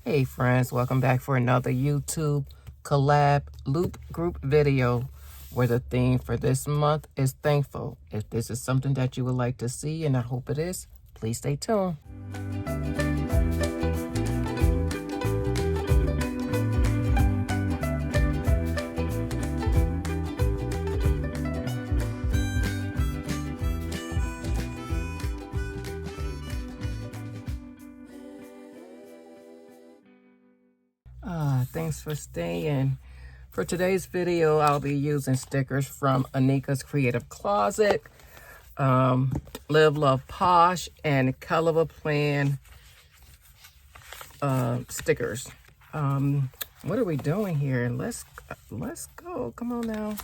Hey friends, welcome back for another YouTube collab loop group video where the theme for this month is thankful. If this is something that you would like to see, and I hope it is, please stay tuned. Thanks for staying. For today's video, I'll be using stickers from Anika's Creative Closet, Live Love Posh, and Collab Plan stickers. What are we doing here? Let's go. Come on now.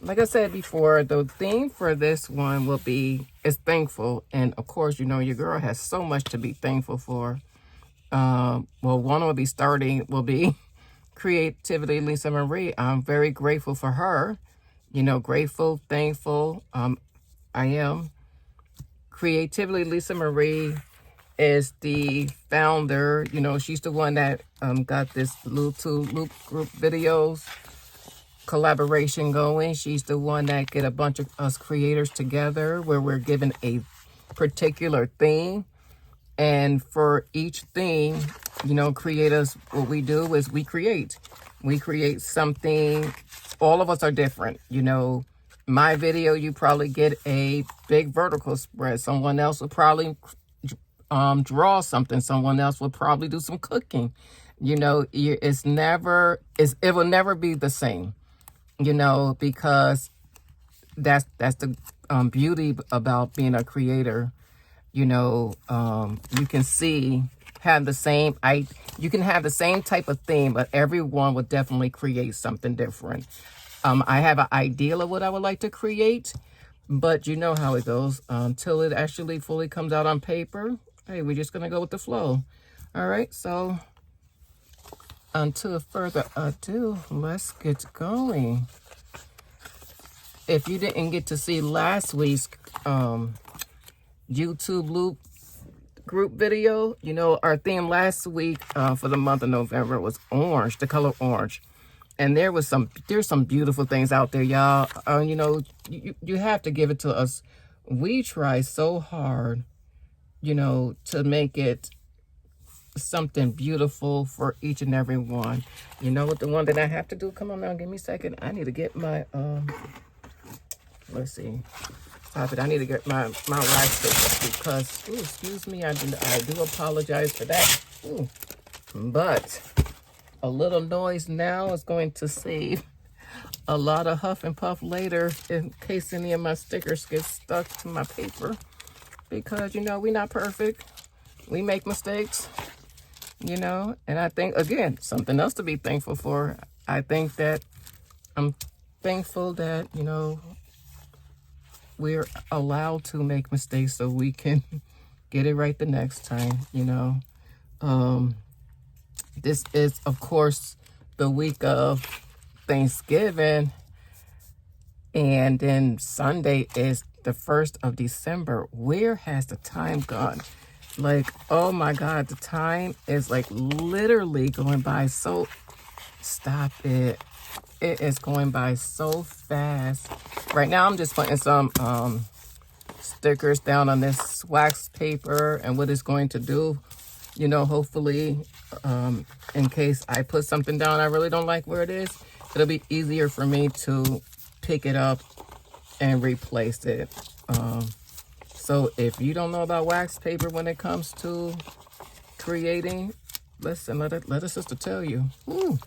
Like I said before, the theme for this one is thankful, and of course, you know your girl has so much to be thankful for. Well, one will be Creativity Lisa Marie. I'm very grateful for her. You know, grateful, thankful. I am. Creativity Lisa Marie is the founder. You know, she's the one that got this loop group videos collaboration going. She's the one that get a bunch of us creators together where we're given a particular theme. And for each thing, you know, creators, what we do is we create something. All of us are different. You know, my video, you probably get a big vertical spread. Someone else will probably draw something. Someone else will probably do some cooking. You know, it will never be the same, you know, because that's the beauty about being a creator. You know, you can have the same type of theme, but everyone would definitely create something different. I have an ideal of what I would like to create, but you know how it goes. Until it actually fully comes out on paper, hey, we're just going to go with the flow. All right, so until further ado, let's get going. If you didn't get to see last week's YouTube loop group video, you know, our theme last week for the month of November was orange, the color orange. And there's some beautiful things out there, y'all. You know, you have to give it to us. We try so hard, you know, to make it something beautiful for each and every one. You know what the one that I have to do? Come on now, give me a second. I need to get my let's see. I need to get my wax paper because, ooh, excuse me, I do apologize for that. Ooh. But a little noise now is going to save a lot of huff and puff later in case any of my stickers get stuck to my paper. Because, you know, we're not perfect. We make mistakes, you know. And I think, again, something else to be thankful for. I think that I'm thankful that, you know, we're allowed to make mistakes so we can get it right the next time, you know. This is, of course, the week of Thanksgiving. And then Sunday is the 1st of December. Where has the time gone? Like, oh my God, the time is like literally going by so... Stop it. It is going by so fast. Right now, I'm just putting some stickers down on this wax paper, and what it's going to do, you know, hopefully, in case I put something down I really don't like where it is, it'll be easier for me to pick it up and replace it. So if you don't know about wax paper when it comes to creating, listen, let a sister tell you. Ooh.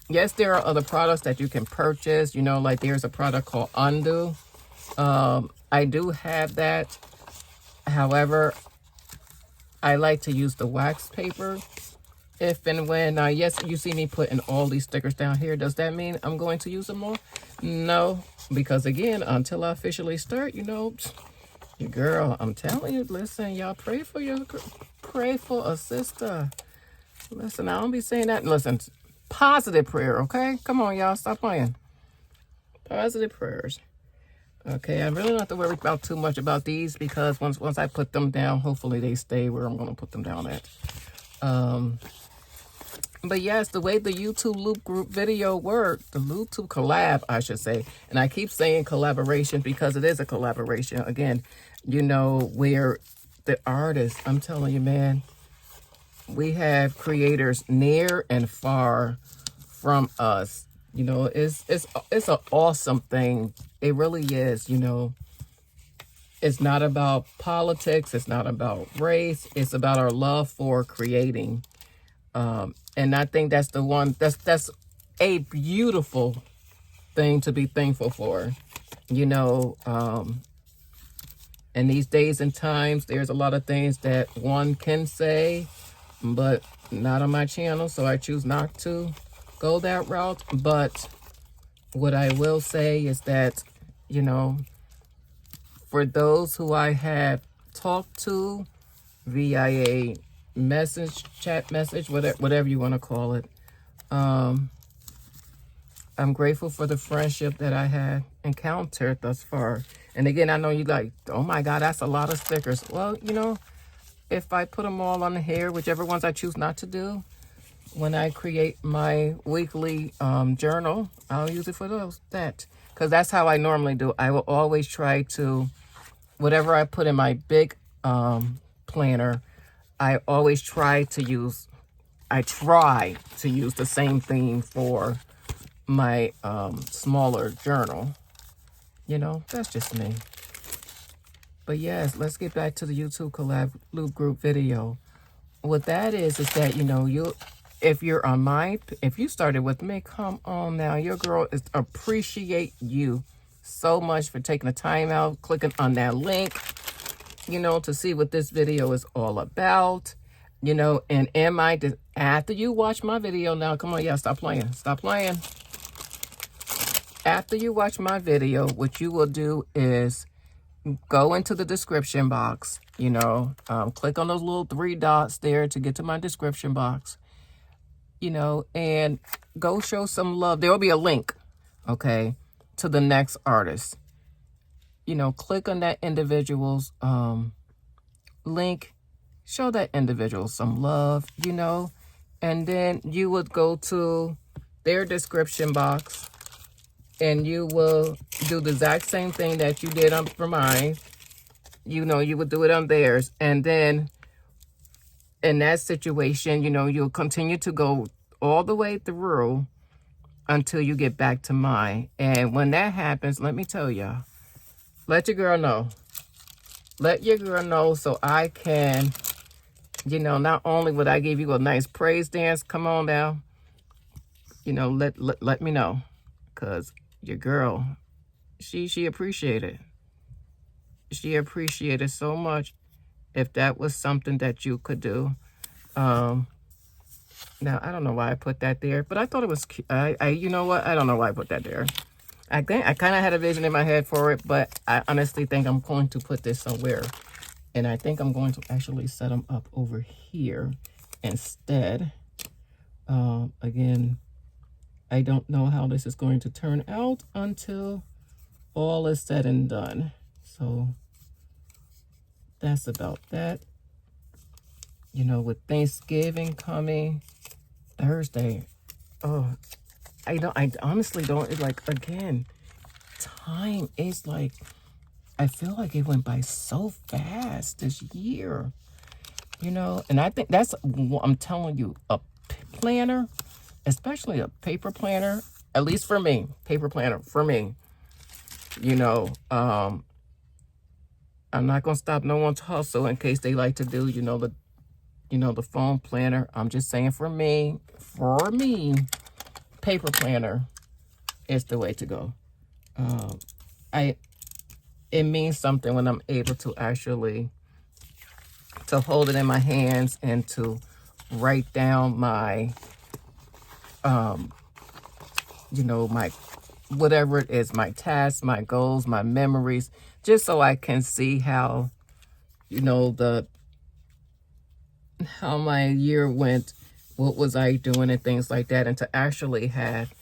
Yes, there are other products that you can purchase. You know, like there's a product called Undo. I do have that. However, I like to use the wax paper. If and when, yes, you see me putting all these stickers down here. Does that mean I'm going to use them more? No, because again, until I officially start, you know, your girl, I'm telling you, listen, y'all pray for a sister. Listen, I don't be saying that. Listen. Positive prayer, okay? Come on, y'all. Stop playing. Positive prayers. Okay, I really don't have to worry about too much about these because once I put them down, hopefully they stay where I'm going to put them down at. But yes, the way the YouTube loop group video worked, the YouTube collab, I should say, and I keep saying collaboration because it is a collaboration. Again, you know, where the artists, I'm telling you, man, we have creators near and far from us. You know, it's an awesome thing. It really is. You know, it's not about politics. It's not about race. It's about our love for creating. And I think that's the one, that's a beautiful thing to be thankful for. You know, in these days and times, there's a lot of things that one can say, but not on my channel, so I choose not to go that route. But what I will say is that, you know, for those who I have talked to via a message, chat message, whatever you want to call it, I'm grateful for the friendship that I had encountered thus far. And again, I know you like, oh my God, that's a lot of stickers. Well, you know, if I put them all on here, whichever ones I choose not to do, when I create my weekly journal, I'll use it for that. Because that's how I normally do. I will always try to, whatever I put in my big planner, I always try to use the same theme for my smaller journal. You know, that's just me. But yes, let's get back to the YouTube collab loop group video. What that is that, you know, if you started with me, come on now, your girl appreciate you so much for taking the time out, clicking on that link, you know, to see what this video is all about, you know. And after you watch my video now, come on, yeah, stop playing. After you watch my video, what you will do is go into the description box, you know, click on those little 3 dots there to get to my description box, you know, and go show some love. There will be a link, okay, to the next artist. You know, click on that individual's link, show that individual some love, you know, and then you would go to their description box and you will do the exact same thing that you did for mine. You know, you would do it on theirs. And then in that situation, you know, you'll continue to go all the way through until you get back to mine. And when that happens, let me tell y'all, let your girl know. Let your girl know so I can, you know, not only would I give you a nice praise dance, come on now, you know, let me know. Because your girl, she appreciated. She appreciated so much if that was something that you could do. Now, I don't know why I put that there, but I thought it was cute. You know what? I don't know why I put that there. I think I kind of had a vision in my head for it, but I honestly think I'm going to put this somewhere. And I think I'm going to actually set them up over here instead. Again, I don't know how this is going to turn out until all is said and done. So that's about that. You know, with Thanksgiving coming Thursday, oh, I honestly don't, like, again, time is like, I feel like it went by so fast this year, you know. And I think that's, I'm telling you, a planner, especially a paper planner, at least for me, paper planner for me, you know, I'm not going to stop no one's hustle in case they like to do, you know, the phone planner. I'm just saying for me, paper planner is the way to go. It means something when I'm able to actually to hold it in my hands and to write down my you know, my whatever it is, my tasks, my goals, my memories, just so I can see how, you know, how my year went, what was I doing and things like that, and to actually have,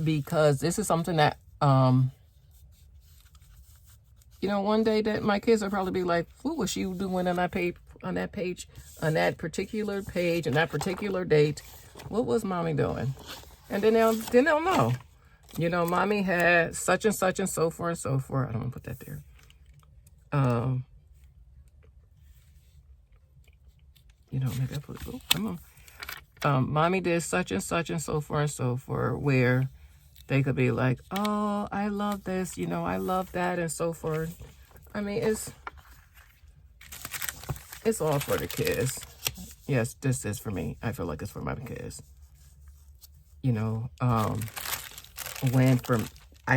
because this is something that you know, one day that my kids will probably be like, what was she doing in that on that page, on that particular page, and that particular date, what was mommy doing? And then they'll know. You know, mommy had such and such and so forth and so forth. I don't want to put that there. You know, maybe I put it, oh, come on. Mommy did such and so forth and so forth, where they could be like, oh, I love this, you know, I love that, and so forth. I mean, it's all for the kids. Yes, this is for me. I feel like it's for my kids. You know, I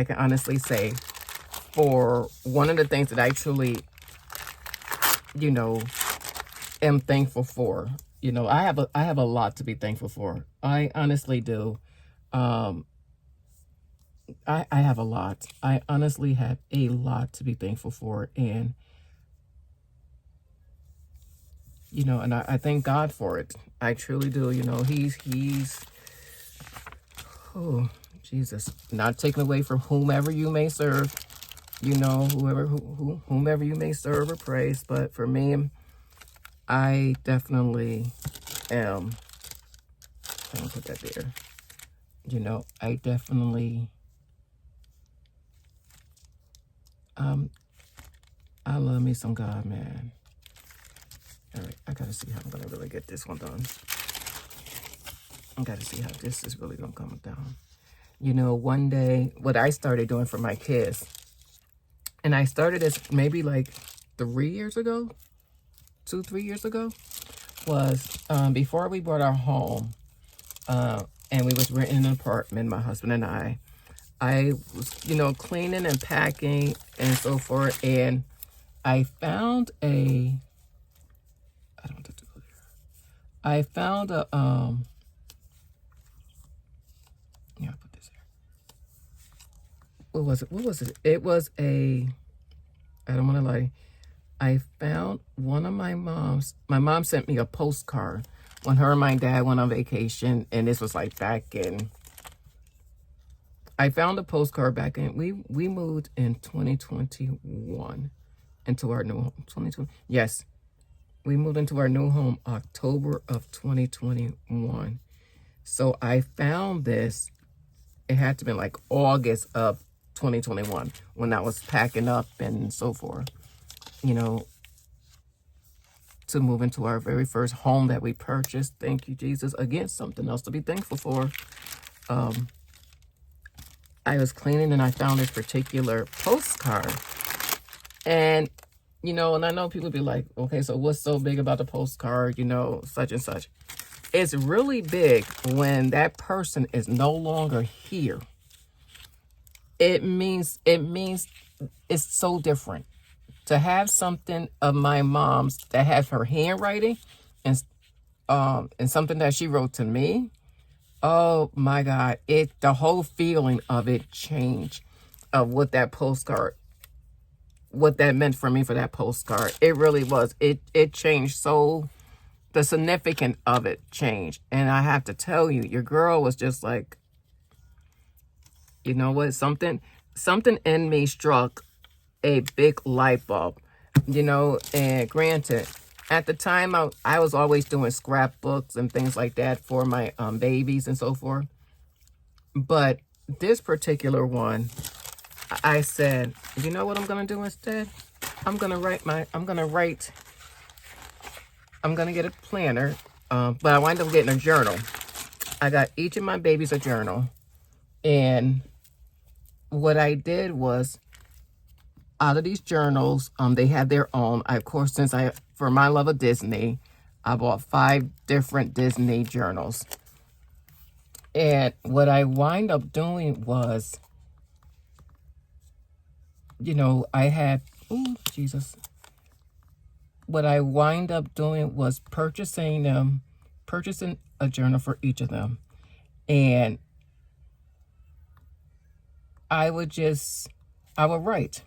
can honestly say, for one of the things that I truly, you know, am thankful for. You know, I have a lot to be thankful for. I honestly do. I have a lot. I honestly have a lot to be thankful for, and you know, and I thank God for it. I truly do. You know, he's oh Jesus, not taken away from whomever you may serve. You know, whomever you may serve or praise, but for me, I definitely am. I'm gonna put that there. You know, I definitely, I love me some God, man. All right, I gotta see how I'm gonna really get this one done. I gotta see how this is really gonna come down. You know, one day, what I started doing for my kids, and I started this maybe like 3 years ago, 2-3 years ago, was before we bought our home, and we was renting an apartment, my husband and I was, you know, cleaning and packing and so forth, and I found I don't want to go there. I found a, yeah, I'll put this here. What was it? It was I don't want to lie. I found one of my mom sent me a postcard when her and my dad went on vacation, and this was like back in, I found a postcard back in, we moved in 2021 into our new home. 2020, yes. We moved into our new home October of 2021. So I found this, it had to be like August of 2021 when I was packing up and so forth, you know, to move into our very first home that we purchased. Thank you, Jesus. Again, something else to be thankful for. I was cleaning and I found this particular postcard. And, you know, and I know people be like, okay, so what's so big about the postcard, you know, such and such. It's really big when that person is no longer here. It means it's so different. To have something of my mom's that has her handwriting and something that she wrote to me, oh my God, the whole feeling of it changed, of what that postcard, what that meant for me for that postcard. It really was. It changed, so the significance of it changed. And I have to tell you, your girl was just like, you know what, something in me struck a big light bulb, you know. And granted, at the time I was always doing scrapbooks and things like that for my babies and so forth. But this particular one, I said, you know what I'm gonna do instead? I'm gonna get a planner, but I wind up getting a journal. I got each of my babies a journal, and what I did was, out of these journals, they have their own. Of course, for my love of Disney, I bought 5 different Disney journals. And what I wind up doing was, you know, what I wind up doing was purchasing a journal for each of them. And I would write.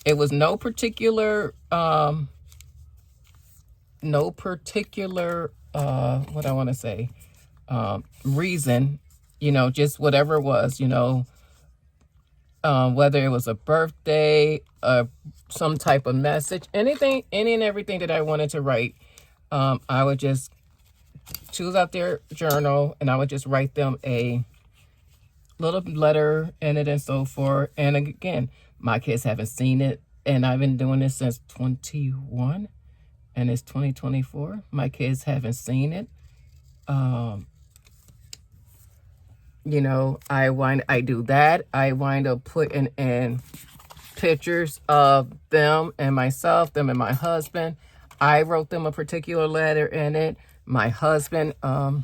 It was no particular, what I want to say, reason, you know, just whatever it was, you know. whether it was a birthday, some type of message, anything, any and everything that I wanted to write. I would just choose out their journal and I would just write them a little letter in it and so forth. And again, my kids haven't seen it, and I've been doing this since 21 and it's 2024. My kids haven't seen it. You know, I do that. I wind up putting in pictures of them and myself, them and my husband. I wrote them a particular letter in it. My husband, I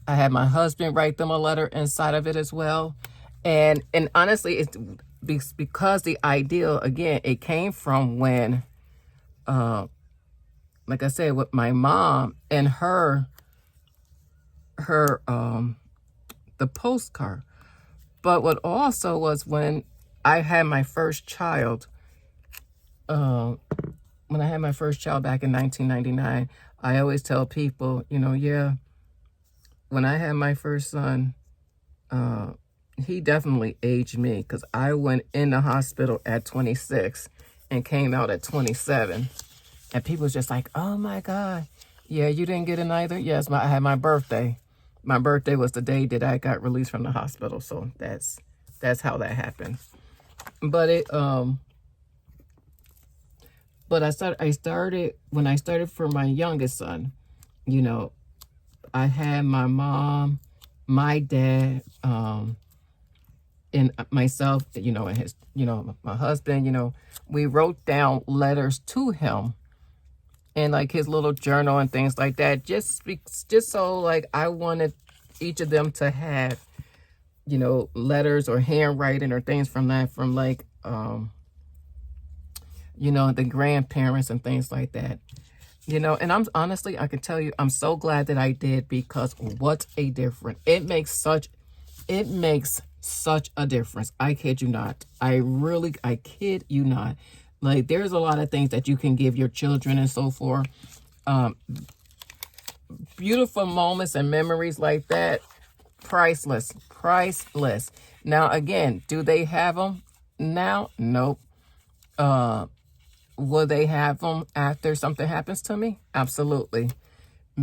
had my husband write them a letter inside of it as well. And honestly, it's because the idea, again, it came from when, like I said, with my mom and her, the postcard. But what also was when I had my first child, when I had my first child back in 1999, I always tell people, you know, yeah, when I had my first son, he definitely aged me, because I went in the hospital at 26 and came out at 27. And people was just like, oh my God, yeah, you didn't get it either? Yes, I had my birthday. My birthday was the day that I got released from the hospital. So that's how that happened. But I started when I started for my youngest son, you know, I had my mom, my dad, and myself, you know, and his, you know, my husband, you know, we wrote down letters to him and like his little journal and things like that. Just so like I wanted each of them to have, you know, letters or handwriting or things from that, from like, you know, the grandparents and things like that. You know, and I'm honestly, I can tell you, I'm so glad that I did, because what a difference. It makes such a difference. I kid you not. I kid you not. Like, there's a lot of things that you can give your children and so forth. Beautiful moments and memories like that. Priceless. Now, again, do they have them now? Nope. Will they have them after something happens to me? Absolutely.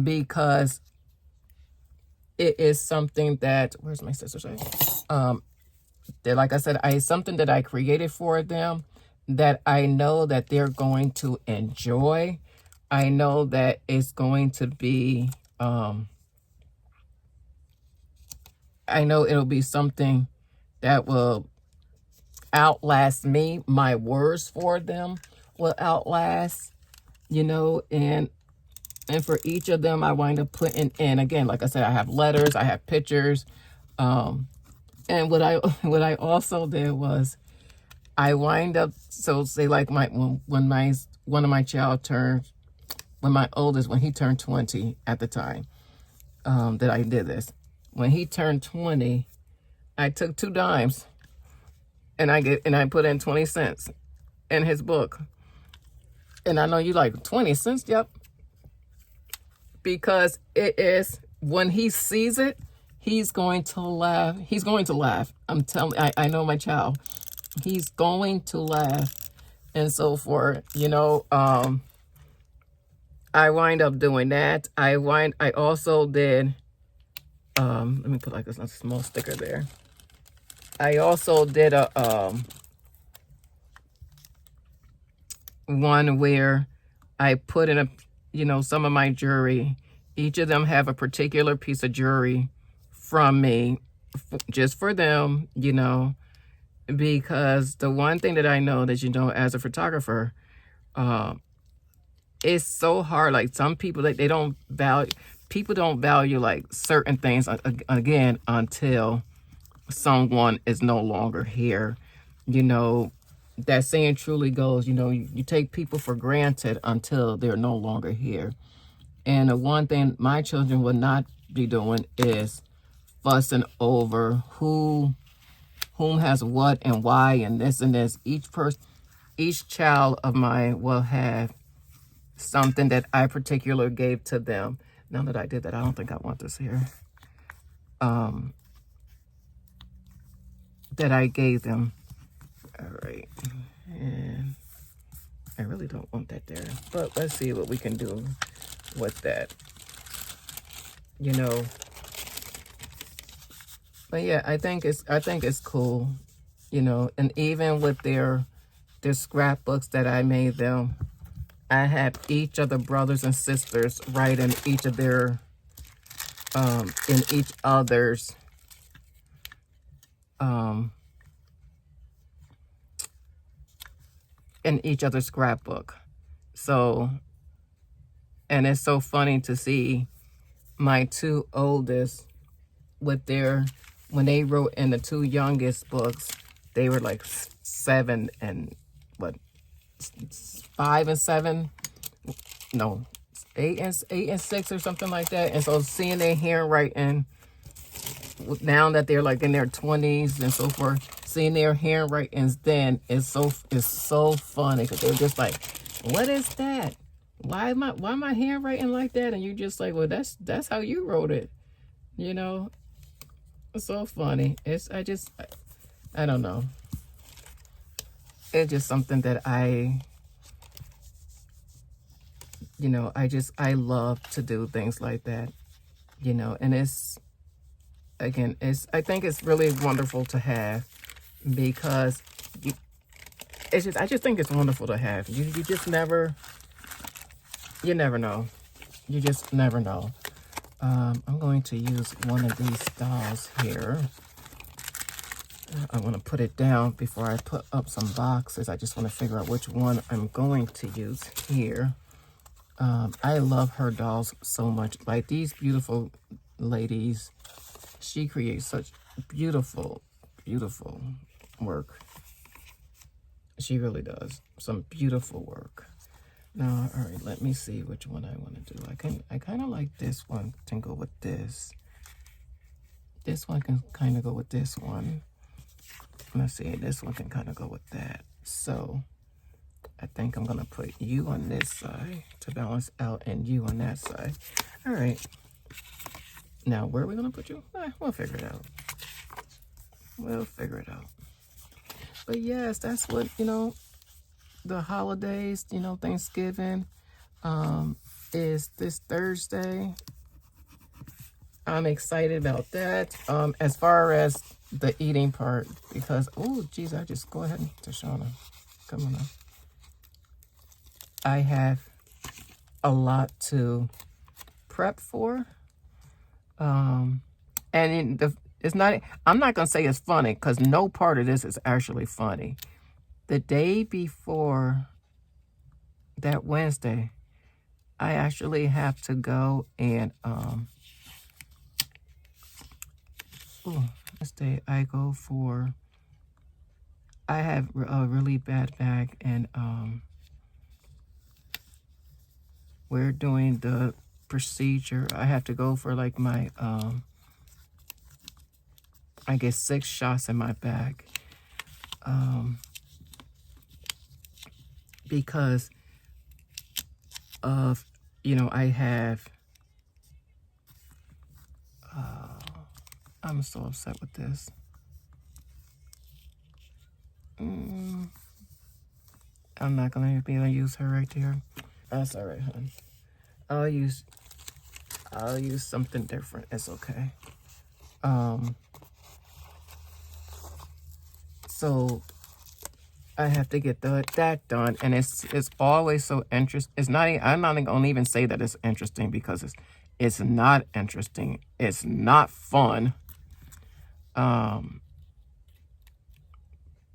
Because it is something that, where's my sister say? That, like I said, it's something that I created for them, that I know that they're going to enjoy. I know that it's going to be, I know it'll be something that will outlast me. My words for them will outlast, you know, and for each of them, I wind up putting in, again, like I said, I have letters, I have pictures. And what I also did was I wind up, so say like when one of my child turned, when my oldest, when he turned 20 at the time, that I did this. When he turned 20, I took 2 dimes and I put in 20 cents in his book. And I know you like 20 cents, yep. Because it is, when he sees it, he's going to laugh. He's going to laugh. I'm telling, I know my child. He's going to laugh and so forth, you know. I wind up doing that. I also did, let me put like a small sticker there. I also did a, one where I put in you know, some of my jewelry. Each of them have a particular piece of jewelry from me, just for them, you know, because the one thing that I know that, you know, as a photographer, it's so hard. Like, some people, like, people don't value like certain things, again, until someone is no longer here. You know, that saying truly goes, you know, you take people for granted until they're no longer here. And the one thing my children will not be doing is fussing over whom has what and why and this and this. Each child of mine will have something that I particularly gave to them. Now that I did that, I don't think I want this here. that I gave them. All right. And I really don't want that there. But let's see what we can do with that. You know. But yeah, I think it's cool. You know, and even with their scrapbooks that I made them, I have each of the brothers and sisters write in each of their in each other's scrapbook. So, and it's so funny to see my two oldest with their, when they wrote in the two youngest books, they were like 7 and what, 5 and 7, no, 8 and 6 or something like that. And so seeing their handwriting now that they're like in their 20s and so forth, seeing their handwritings then is so funny, because they're just like, what is that? Why am I handwriting like that? And you just like, well, that's how you wrote it, you know. It's so funny. I don't know. It's just something that I love to do things like that, you know. And I think it's really wonderful to have, because I just think it's wonderful to have. You just never know. You just never know. I'm going to use one of these dolls here. I want to put it down before I put up some boxes. I just want to figure out which one I'm going to use here. I love her dolls so much. Like these beautiful ladies, she creates such beautiful, beautiful work. She really does some beautiful work. Now, all right, let me see which one I want to do. I kind of like this one to go with this. This one can kind of go with this one. Let's see, this one can kind of go with that. So I think I'm going to put you on this side to balance out and you on that side. All right. Now, where are we going to put you? We'll figure it out. We'll figure it out. But yes, that's what, you know, the holidays, you know, Thanksgiving is this Thursday. I'm excited about that. As far as the eating part, because, oh, geez, I just go ahead and Tashana, come on up. I have a lot to prep for. And it's not, I'm not going to say it's funny, because no part of this is actually funny. The day before that Wednesday, I actually have to go and, this day I go for, I have a really bad back, and we're doing the procedure. I have to go for like my, I get 6 shots in my back. Because of, you know, I have, I'm so upset with this. I'm not going to be able to use her right there. That's all right, hon. I'll use something different. It's okay. So I have to get that done, and it's always so interesting. It's not. I'm not going to even say that it's interesting, because it's not interesting. It's not fun.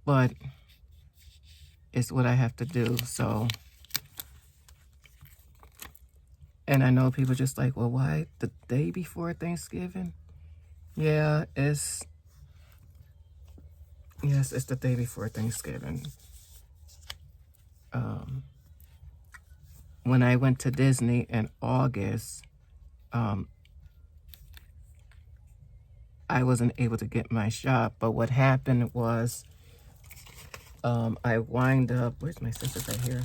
But it's what I have to do. So, and I know people just like, well, why the day before Thanksgiving? Yeah, it's the day before Thanksgiving. When I went to Disney in August, I wasn't able to get my shot, but what happened was, I wind up, where's my sisters right here?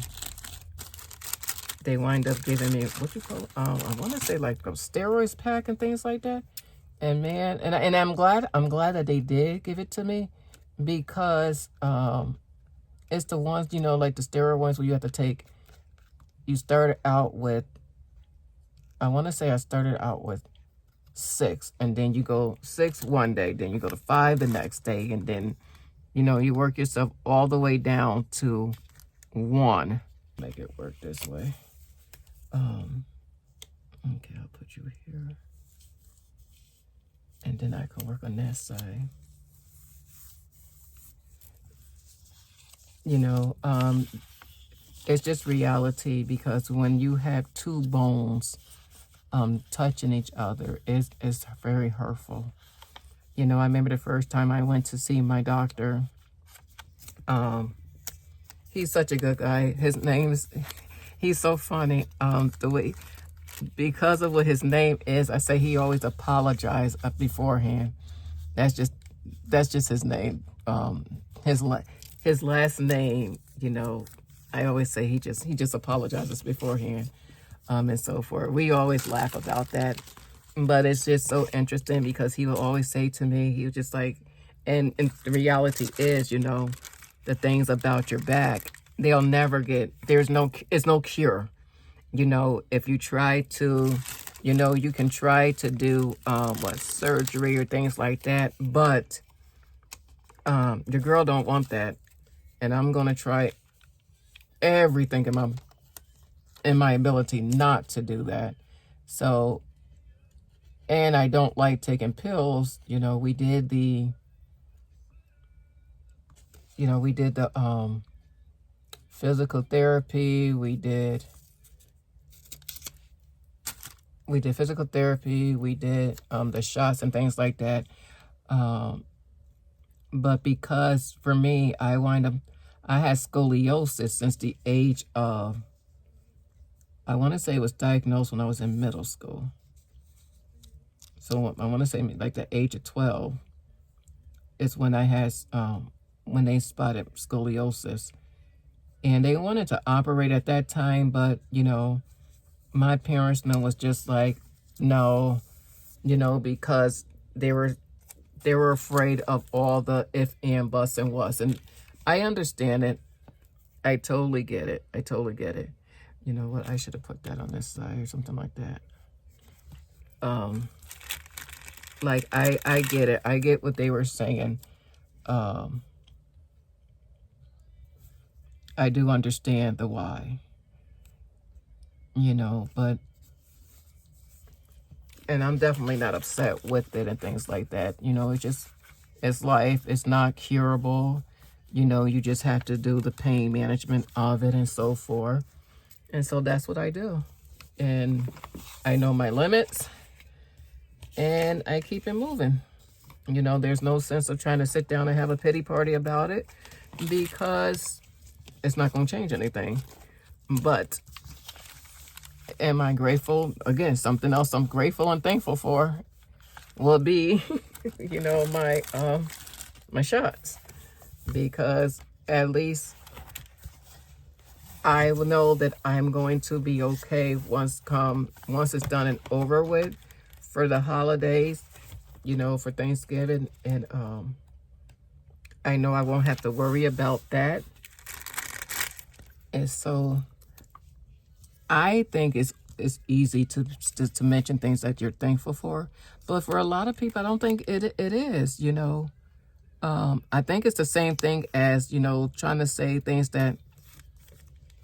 They wind up giving me, what you call it? I want to say like a steroids pack and things like that. And man, and I'm glad that they did give it to me, because it's the ones, you know, like the steroid ones where you have to take, you started out with, I want to say I started out with 6, and then you go 6 one day, then you go to 5 the next day, and then, you know, you work yourself all the way down to 1. Make it work this way. Okay, I'll put you here. And then I can work on that side. You know, it's just reality, because when you have 2 bones touching each other, it's very hurtful. You know, I remember the first time I went to see my doctor. He's such a good guy. His name's, he's so funny. The way, because of what his name is, I say he always apologized beforehand. That's just his name. His last name, you know, I always say he just apologizes beforehand, and so forth. We always laugh about that, but it's just so interesting, because he will always say to me, he was just like, and the reality is, you know, the things about your back, they'll never get, it's no cure. You know, if you try to, you know, you can try to do surgery or things like that, but your girl don't want that. And I'm gonna try everything in my ability not to do that. So, and I don't like taking pills. You know, we did the physical therapy. We did physical therapy. We did the shots and things like that. But because for me, I had scoliosis since the age of, I want to say it was diagnosed when I was in middle school. So I want to say like the age of 12 is when I had, when they spotted scoliosis. And they wanted to operate at that time, but, you know, my parents was just like, no, you know, because they were afraid of all the if, and, buts, and whats. And I understand it. I totally get it. You know what? I should have put that on this side or something like that. Like, I get it. I get what they were saying. I do understand the why. You know, but, and I'm definitely not upset with it and things like that. You know, it's life. It's not curable. You know, you just have to do the pain management of it and so forth. And so that's what I do. And I know my limits, and I keep it moving. You know, there's no sense of trying to sit down and have a pity party about it, because it's not going to change anything. But am I grateful? Again, something else I'm grateful and thankful for will be, you know, my shots, because at least I will know that I'm going to be okay once it's done and over with for the holidays, you know, for Thanksgiving. And I know I won't have to worry about that. And so I think it's easy to mention things that you're thankful for, but for a lot of people, I don't think it is, you know. I think it's the same thing as, you know, trying to say things that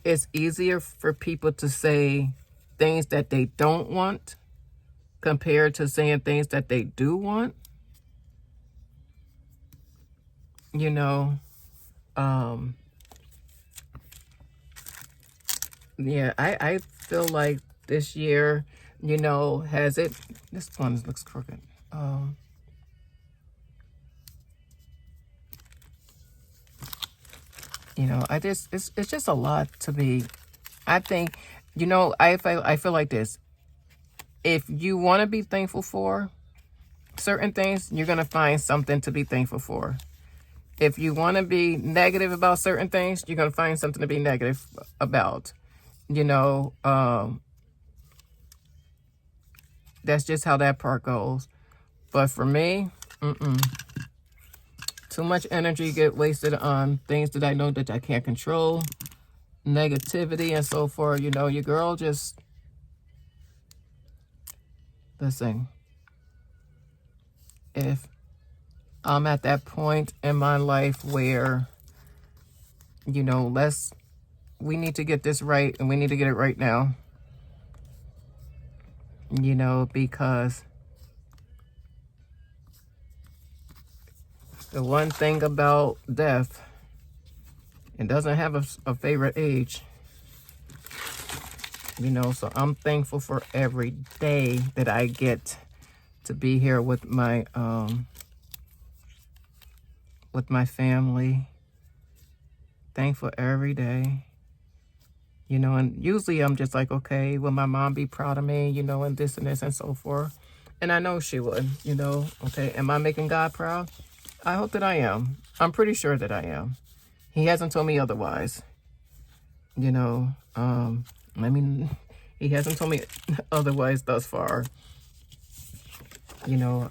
it's easier for people to say things that they don't want compared to saying things that they do want. You know, yeah, I feel like this year, you know, this one looks crooked. You know, it's just a lot to be. I think, you know, I feel like this. If you want to be thankful for certain things, you're going to find something to be thankful for. If you want to be negative about certain things, you're going to find something to be negative about. You know, that's just how that part goes. But for me, Too much energy get wasted on things that I know that I can't control, negativity and so forth. You know, your girl just, listen, if I'm at that point in my life where, you know, we need to get this right, and we need to get it right now, you know, because the one thing about death, it doesn't have a favorite age, you know. So I'm thankful for every day that I get to be here with my family. Thankful every day, you know. And usually I'm just like, okay, will my mom be proud of me, you know, and this and this and so forth. And I know she would, you know. Okay, am I making God proud? I hope that I am. I'm pretty sure that I am. He hasn't told me otherwise, you know. I mean, he hasn't told me otherwise thus far. You know,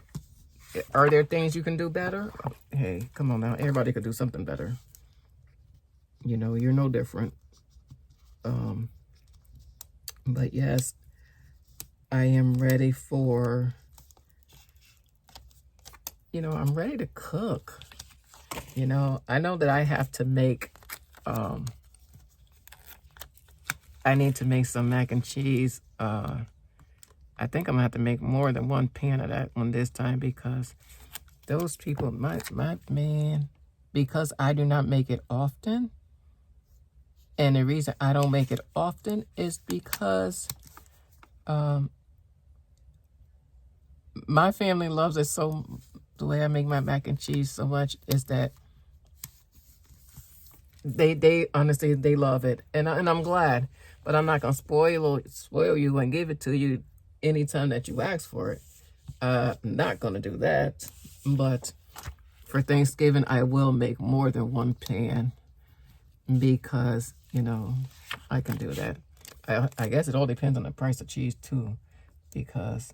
are there things you can do better? Hey, come on now. Everybody could do something better. You know, you're no different. But yes, I am ready for, you know, I'm ready to cook. You know, I know that I have to make, I need to make some mac and cheese. I think I'm gonna have to make more than one pan of that one this time, because those people, my man, because I do not make it often. And the reason I don't make it often is because my family loves it so, the way I make my mac and cheese so much is that they honestly, they love it. And I'm glad, but I'm not going to spoil you and give it to you anytime that you ask for it. I'm not going to do that. But for Thanksgiving, I will make more than one pan, because, you know, I can do that. I guess it all depends on the price of cheese too, because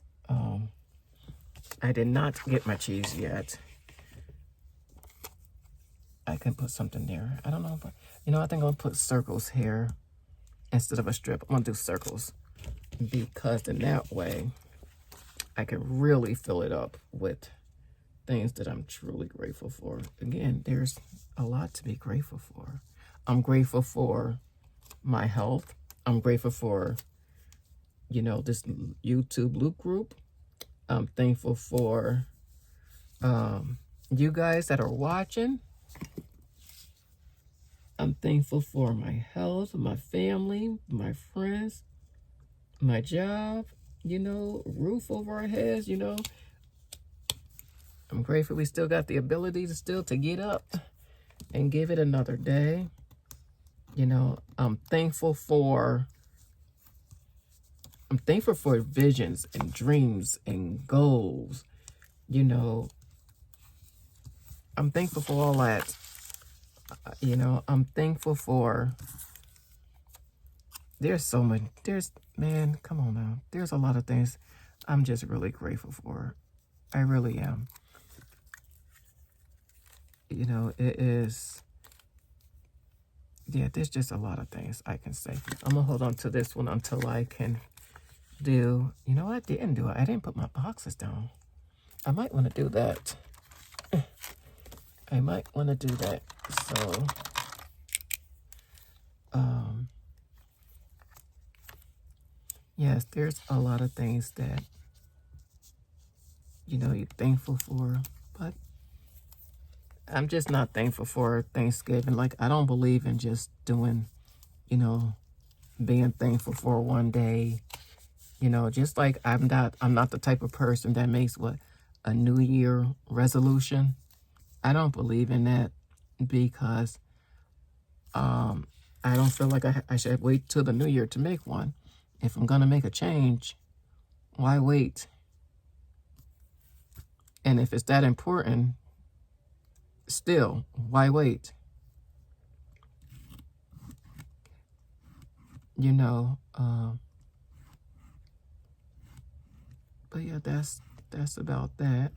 I did not get my cheese yet. I can put something there. I don't know, but, you know, I think I'm gonna put circles here instead of a strip. I'm gonna do circles, because in that way I can really fill it up with things that I'm truly grateful for. Again, there's a lot to be grateful for. I'm grateful for my health. I'm grateful for, you know, this YouTube loop group. I'm thankful for you guys that are watching. I'm thankful for my health, my family, my friends, my job, you know, roof over our heads, you know. I'm grateful we still got the ability to get up and give it another day. You know, I'm thankful for visions and dreams and goals. You know, I'm thankful for all that. You know, I'm thankful for, man, come on now. There's a lot of things I'm just really grateful for. I really am. You know, it is, yeah, there's just a lot of things I can say. I'm going to hold on to this one until I can do, you know, I didn't do it. I didn't put my boxes down. I might want to do that. I might want to do that. So, yes, there's a lot of things that, you know, you're thankful for, but I'm just not thankful for Thanksgiving. Like, I don't believe in just doing, you know, being thankful for one day. You know, just like I'm not the type of person that makes a New Year resolution. I don't believe in that, because I don't feel like I should wait till the New Year to make one. If I'm gonna make a change, why wait? And if it's that important, still, why wait? You know, but yeah, that's about that.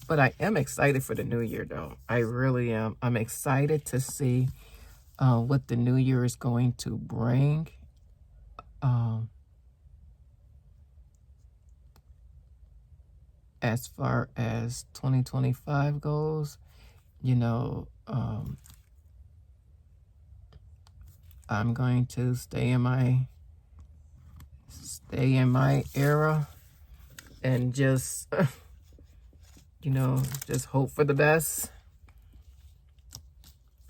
But I am excited for the new year, though. I really am. I'm excited to see what the new year is going to bring. As far as 2025 goes, you know, I'm going to stay in my era and just, you know, just hope for the best.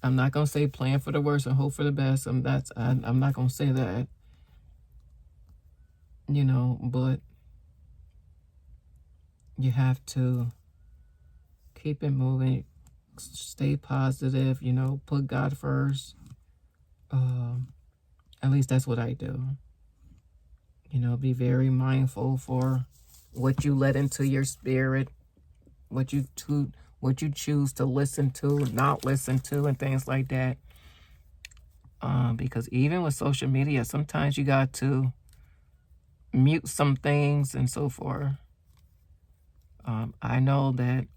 I'm not gonna say plan for the worst and hope for the best. I'm not gonna say that, you know, but you have to keep it moving, stay positive, you know, put God first. At least that's what I do. You know, be very mindful for what you let into your spirit, what you choose to listen to, not listen to, and things like that. Because even with social media, sometimes you got to mute some things and so forth. I know that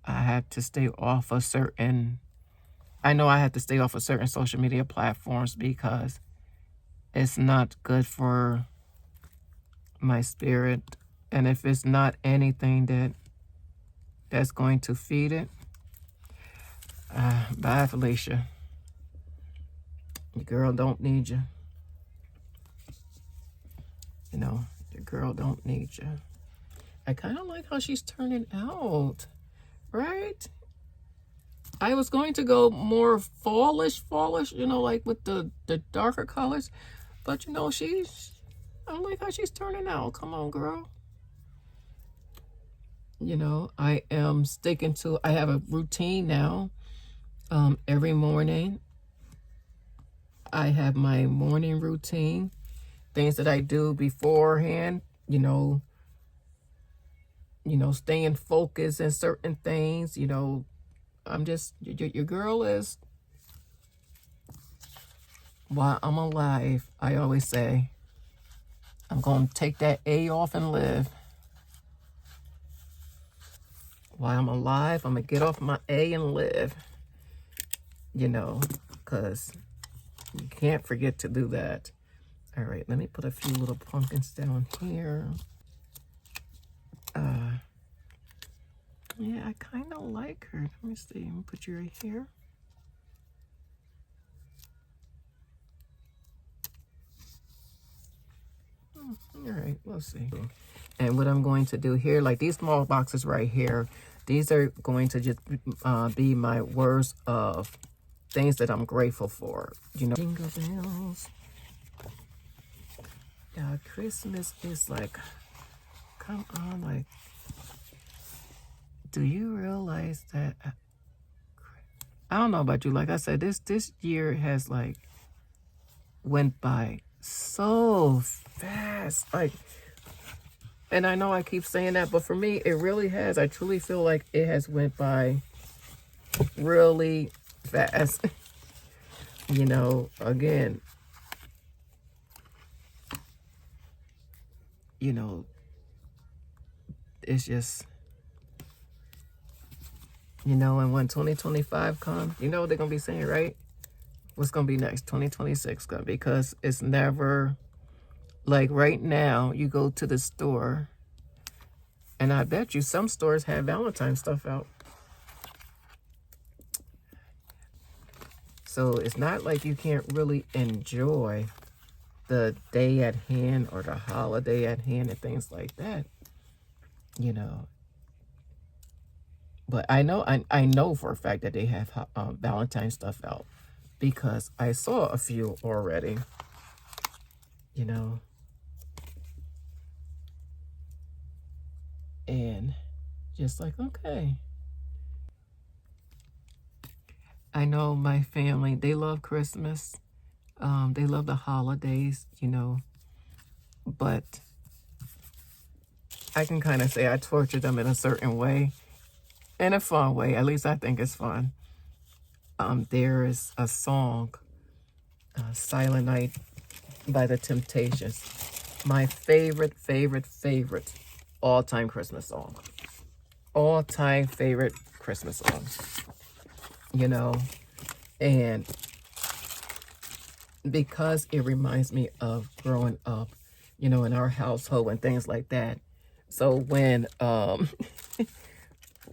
I have to stay off of certain social media platforms because it's not good for my spirit. And if it's not anything that's going to feed it, bye, Felicia. Your girl don't need you. You know, your girl don't need you. I kind of like how she's turning out, right? I was going to go more fallish, you know, like with the darker colors. But, you know, I like how she's turning out. Come on, girl. You know, I have a routine now. Every morning, I have my morning routine. Things that I do beforehand, you know, staying focused in certain things, you know. Your girl is, while I'm alive, I always say, I'm going to take that A off and live. While I'm alive, I'm going to get off my A and live. You know, because you can't forget to do that. All right, let me put a few little pumpkins down here. Yeah, I kind of like her. Let me see. I'm going to put you right here. All right, let's see. And what I'm going to do here, like these small boxes right here, these are going to just be my words of things that I'm grateful for. You know, jingle bells. Yeah, Christmas is like, come on, like, do you realize that? I don't know about you. Like I said, this year has like went by so fast. Like, and I know I keep saying that, but for me, it really has. I truly feel like it has went by really fast. You know, again, you know, it's just, you know, and when 2025 comes, you know what they're going to be saying, right? What's going to be next? 2026, because it's never, like right now, you go to the store, and I bet you some stores have Valentine's stuff out. So it's not like you can't really enjoy the day at hand or the holiday at hand and things like that, you know. But I know for a fact that they have Valentine's stuff out because I saw a few already, you know. And just like, okay. I know my family, they love Christmas. They love the holidays, you know. But I can kind of say I torture them in a certain way. In a fun way. At least I think it's fun. There is a song, Silent Night by The Temptations. My favorite all-time Christmas song. all-time favorite Christmas songs, you know, and because it reminds me of growing up, you know, in our household and things like that. So when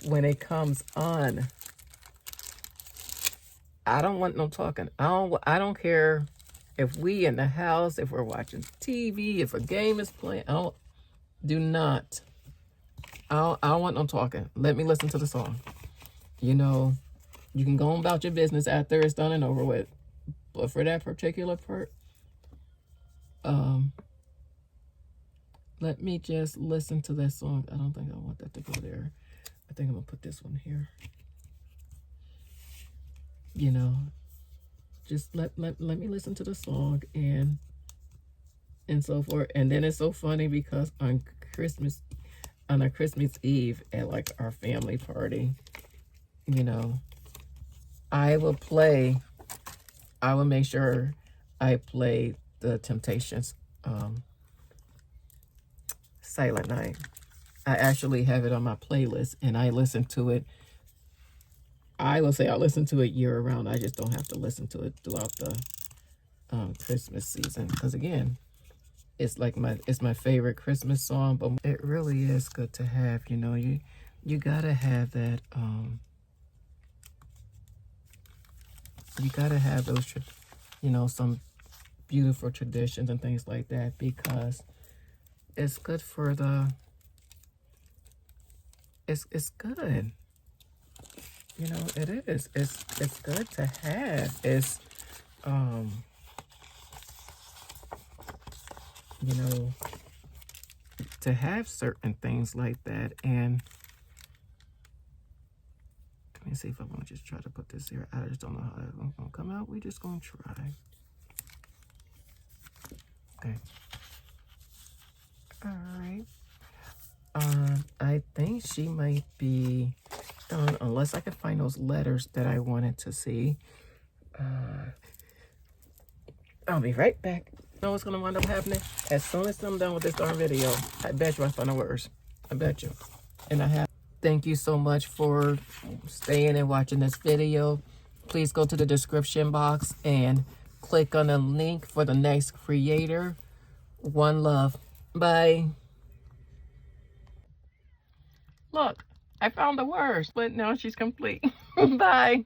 when it comes on, I don't want no talking. I don't care if we in the house, if we're watching TV, if a game is playing. I don't want no talking. Let me listen to the song. You know, you can go on about your business after it's done and over with. But for that particular part, let me just listen to that song. I don't think I want that to go there. I think I'm gonna put this one here. You know, just let me listen to the song and so forth. And then it's so funny because on a Christmas Eve at like our family party, you know, I will make sure I play the Temptations Silent Night. I actually have it on my playlist and I listen to it. I will say I listen to it year round. I just don't have to listen to it throughout the Christmas season. Because again, it's my favorite Christmas song, but it really is good to have, you know, you gotta have that, you gotta have those, you know, some beautiful traditions and things like that, because it's good for it's good. You know, it is. It's good to have. It's you know, to have certain things like that. And let me see if I want to just try to put this here. I just don't know how it's gonna come out. We just gonna try. Okay. All right. I think she might be done unless I can find those letters that I wanted to see. I'll be right back. You know what's gonna wind up happening? As soon as I'm done with this darn video, I bet you I find the words. I bet you. And I have. Thank you so much for staying and watching this video. Please go to the description box and click on the link for the next creator. One love. Bye. Look, I found the words, but now she's complete. Bye.